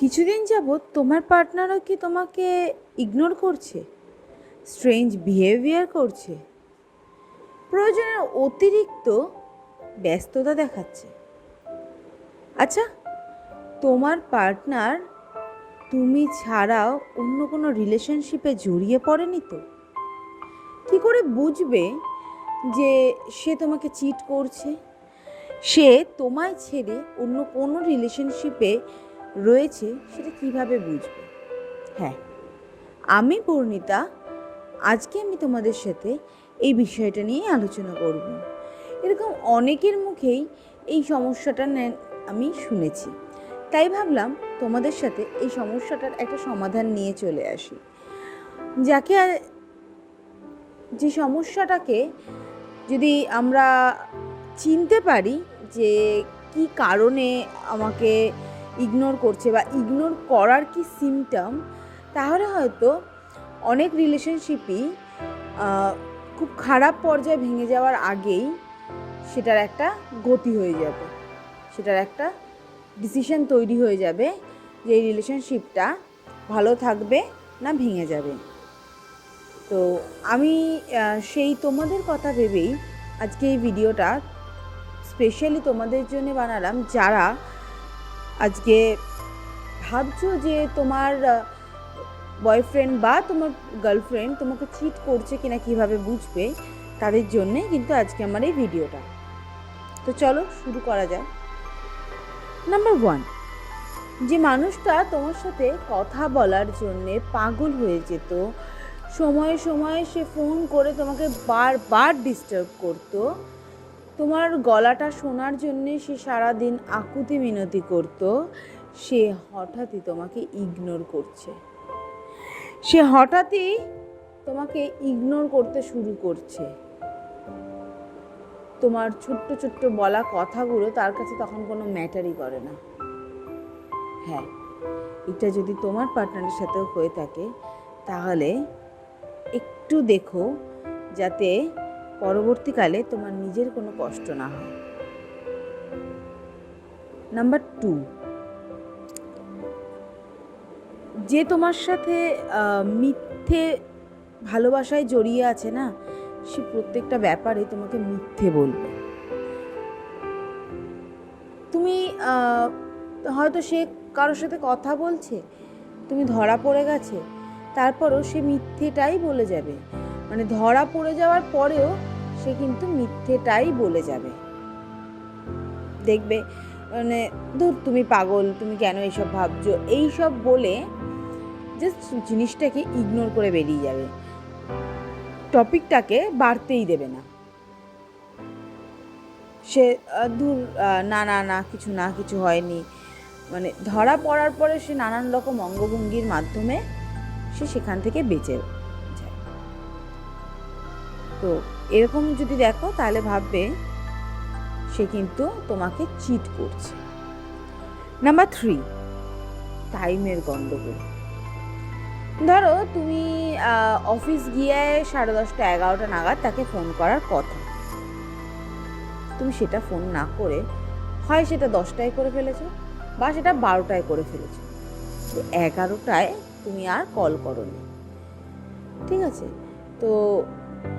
কিছুদিন যাবৎ তোমার পার্টনারও কি তোমাকে ইগনোর করছে, স্ট্রেঞ্জ বিহেভিয়ার করছে, প্রয়োজনের অতিরিক্ত ব্যস্ততা দেখাচ্ছে? আচ্ছা, তোমার পার্টনার তুমি ছাড়াও অন্য কোনো রিলেশনশিপে জড়িয়ে পড়েনি তো? কী করে বুঝবে যে সে তোমাকে চিট করছে? সে তোমায় ছেড়ে অন্য কোনো রিলেশনশিপে রয়েছে, সেটা কিভাবে বুঝবে? হ্যাঁ, আমি পূর্ণিতা। আজকে আমি তোমাদের সাথে এই বিষয়টা নিয়ে আলোচনা করব। এরকম অনেকের মুখেই এই সমস্যাটা আমি শুনেছি, তাই ভাবলাম তোমাদের সাথে এই সমস্যাটার একটা সমাধান নিয়ে চলে আসি। যে সমস্যাটাকে যদি আমরা চিনতে পারি যে কি কারণে আমাকে ইগনোর করছে বা ইগনোর করার কি সিমটম, তাহলে হয়তো অনেক রিলেশনশিপই খুব খারাপ পর্যায়ে ভেঙে যাওয়ার আগেই সেটার একটা গতি হয়ে যাবে, সেটার একটা ডিসিশন তৈরি হয়ে যাবে যে এই রিলেশনশিপটা ভালো থাকবে না ভেঙে যাবে। তো আমি সেই তোমাদের কথা ভেবেই আজকে এই ভিডিওটা স্পেশালি তোমাদের জন্য বানালাম, যারা আজকে ভাবছো যে তোমার বয়ফ্রেন্ড বা তোমার গার্লফ্রেন্ড তোমাকে চিট করছে কিনা কীভাবে বুঝবে, তাদের জন্যে কিন্তু আজকে আমার এই ভিডিওটা। তো চলো শুরু করা যাক। নাম্বার 1, যে মানুষটা তোমার সাথে কথা বলার জন্যে পাগল হয়ে যেত, সময়ে সময়ে সে ফোন করে তোমাকে বারবার ডিস্টার্ব করতো, তোমার গলাটা শোনার জন্যে সে সারাদিন আকুতি মিনতি করতো, সে হঠাৎই তোমাকে ইগনোর করছে। সে হঠাৎই তোমাকে ইগনোর করতে শুরু করছে। তোমার ছোট্ট ছোট্ট বলা কথাগুলো তার কাছে তখন কোনো ম্যাটারই করে না। হ্যাঁ, এটা যদি তোমার পার্টনারের সাথেও হয়ে থাকে তাহলে একটু দেখো যাতে পরবর্তীকালে তোমার নিজের কোনো কষ্ট না হয়। নাম্বার 2, যে তোমার সাথে মিথ্যে ভালোবাসায় জড়িয়ে আছে না, সে প্রত্যেকটা ব্যাপারে তোমাকে মিথ্যে বলবে। তুমি হয়তো সে কারোর সাথে কথা বলছে, তুমি ধরা পড়ে গেছে, তারপরও সে মিথ্যেটাই বলে যাবে। মানে ধরা পড়ে যাওয়ার পরেও সে কিন্তু মিথ্যেটাই বলে যাবে। দেখবে মানে ধুর তুমি পাগল, তুমি কেন এইসব ভাবছো, এইসব বলে জাস্ট জিনিসটাকে ইগনোর করে বেরিয়ে যাবে, টপিকটাকে বাড়তেই দেবে না। সে দূর না না না কিছু হয়নি, মানে ধরা পড়ার পরে সে নানান রকম অঙ্গভঙ্গির মাধ্যমে সে সেখান থেকে বেঁচে যায়। তো এরকম যদি দেখো তাহলে ভাববে সে কিন্তু তোমাকে চিট করছে। নাম্বার 3, টাইমের গন্ডগোল। ধরো তুমি অফিস গিয়ে 10:30 11টা নাগাদ তাকে ফোন করার কথা, তুমি সেটা ফোন না করে হয় সেটা 10টায় করে ফেলেছো বা সেটা 12টায় করে ফেলেছো, তো 11টায় তুমি আর কল করোনি, ঠিক আছে? তো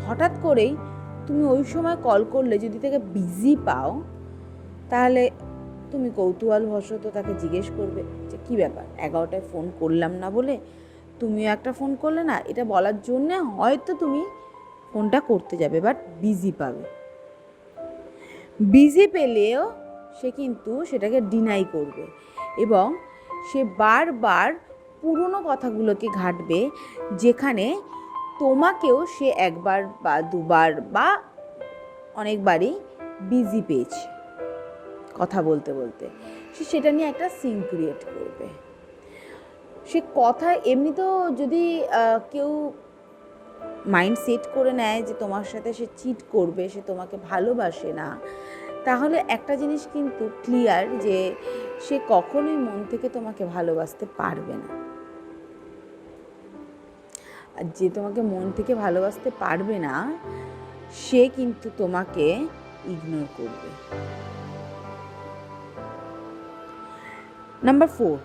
হঠাৎ করেই তুমি ওই সময় কল করলে যদি তাকে বিজি পাও, তাহলে তুমি কৌতূহলবশত তাকে জিজ্ঞেস করবে যে কী ব্যাপার, 11টায় ফোন করলাম না বলে তুমিও একটা ফোন করলে না, এটা বলার জন্যে হয়তো তুমি ফোনটা করতে যাবে, বাট বিজি পাবে। বিজি পেলেও সে কিন্তু সেটাকে ডিনাই করবে এবং সে বারবার পুরনো কথাগুলোকে ঘাঁটবে, যেখানে তোমাকেও সে একবার বা দুবার বা অনেকবারই বিজি পেয়েছে কথা বলতে বলতে, সে সেটা নিয়ে একটা সিন ক্রিয়েট করবে। সে কথা এমনিতেও যদি কেউ মাইন্ড সেট করে নেয় যে তোমার সাথে সে চিট করবে, সে তোমাকে ভালোবাসে না, তাহলে একটা জিনিস কিন্তু ক্লিয়ার যে সে কখনোই মন থেকে তোমাকে ভালোবাসতে পারবে না। আর যে তোমাকে মন থেকে ভালোবাসতে পারবে না সে কিন্তু তোমাকে ইগনোর করবে। নাম্বার 4,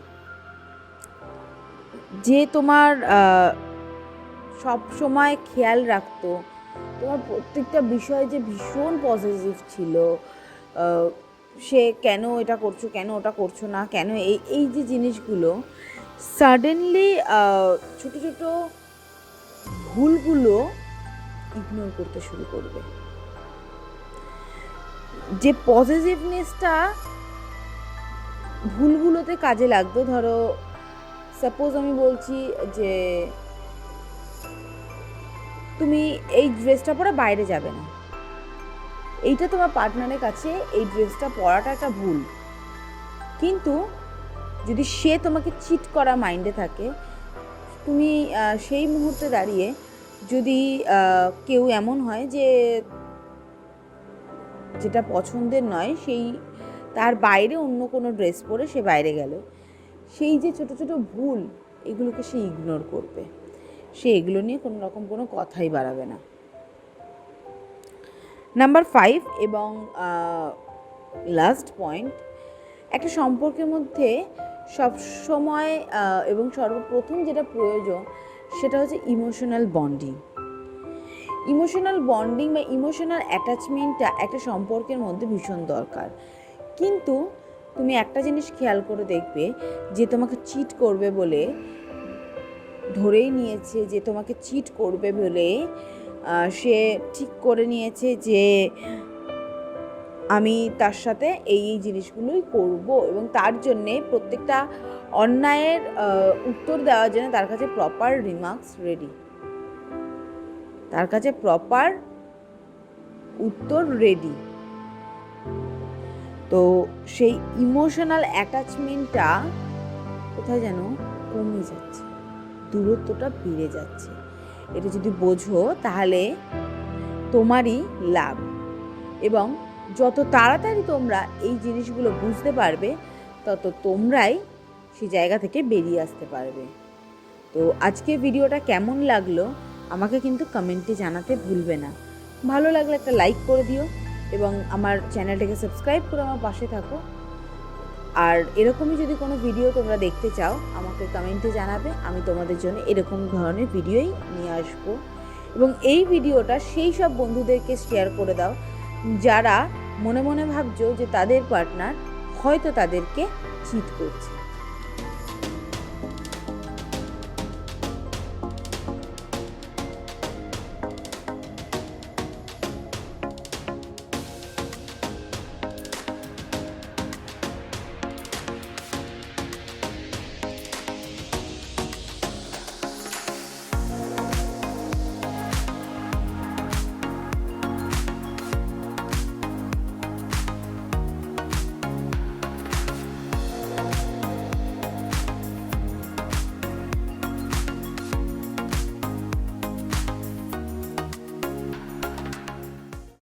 যে তোমার সব সময় খেয়াল রাখতো, তোমার প্রত্যেকটা বিষয়ে যে ভীষণ পজিটিভ ছিল, সে কেন এটা করছো, কেন ওটা করছো না, কেন এই যে জিনিসগুলো সাডেনলি ছোটো ছোটো ভুলগুলো ইগনোর করতে শুরু করবে। যে পজিটিভনেসটা ভুলগুলোতে কাজে লাগতো, ধরো সাপোজ আমি বলছি যে তুমি এই ড্রেসটা পরে বাইরে যাবে না, এইটা তোমার পার্টনারের কাছে এই ড্রেসটা পরাটা একটা ভুল, কিন্তু যদি সে তোমাকে চিট করা মাইন্ডে থাকে, তুমি সেই মুহূর্তে দাঁড়িয়ে যদি কেউ এমন হয় যে যেটা পছন্দের নয়, সেই তার বাইরে অন্য কোনো ড্রেস পরে সে বাইরে গেল, সেই যে ছোটো ছোটো ভুল, এগুলোকে সে ইগনোর করবে, সে এগুলো নিয়ে কোনো রকম কোনো কথাই বাড়াবে না। নাম্বার 5 এবং লাস্ট পয়েন্ট, একটা সম্পর্কের মধ্যে সবসময় এবং সর্বপ্রথম যেটা প্রয়োজন সেটা হচ্ছে ইমোশনাল বন্ডিং। ইমোশনাল বন্ডিং বা ইমোশনাল অ্যাটাচমেন্টটা একটা সম্পর্কের মধ্যে ভীষণ দরকার। কিন্তু তুমি একটা জিনিস খেয়াল করে দেখবে, যে তোমাকে চিট করবে বলে ধরেই নিয়েছে, যে তোমাকে চিট করবে বলে সে ঠিক করে নিয়েছে যে আমি তার সাথে এই জিনিসগুলোই করব, এবং তার জন্যে প্রত্যেকটা অন্যায়ের উত্তর দেওয়ার জন্য তার কাছে প্রপার রিমার্কস রেডি, তার কাছে প্রপার উত্তর রেডি। তো সেই ইমোশনাল অ্যাটাচমেন্টটা কোথায় যেন কমে যাচ্ছে, দূরত্বটা বেড়ে যাচ্ছে। এটা যদি বোঝো তাহলে তোমারই লাভ, এবং যত তাড়াতাড়ি তোমরা এই জিনিসগুলো বুঝতে পারবে, তত তোমরাই সেই জায়গা থেকে বেরিয়ে আসতে পারবে। তো আজকে ভিডিওটা কেমন লাগলো আমাকে কিন্তু কমেন্টে জানাতে ভুলবে না। ভালো লাগলে একটা লাইক করে দিও, এবং আমার চ্যানেলটাকে সাবস্ক্রাইব করে আমার পাশে থাকো। আর এরকমই যদি কোনো ভিডিও তোমরা দেখতে চাও আমাকে কমেন্টে জানাবে, আমি তোমাদের জন্য এরকম ধরনের ভিডিওই নিয়ে আসবো। এবং এই ভিডিওটা সেই সব বন্ধুদেরকে শেয়ার করে দাও যারা মনে মনে ভাবছো যে তাদের পার্টনার হয়তো তাদেরকে চিট করছে।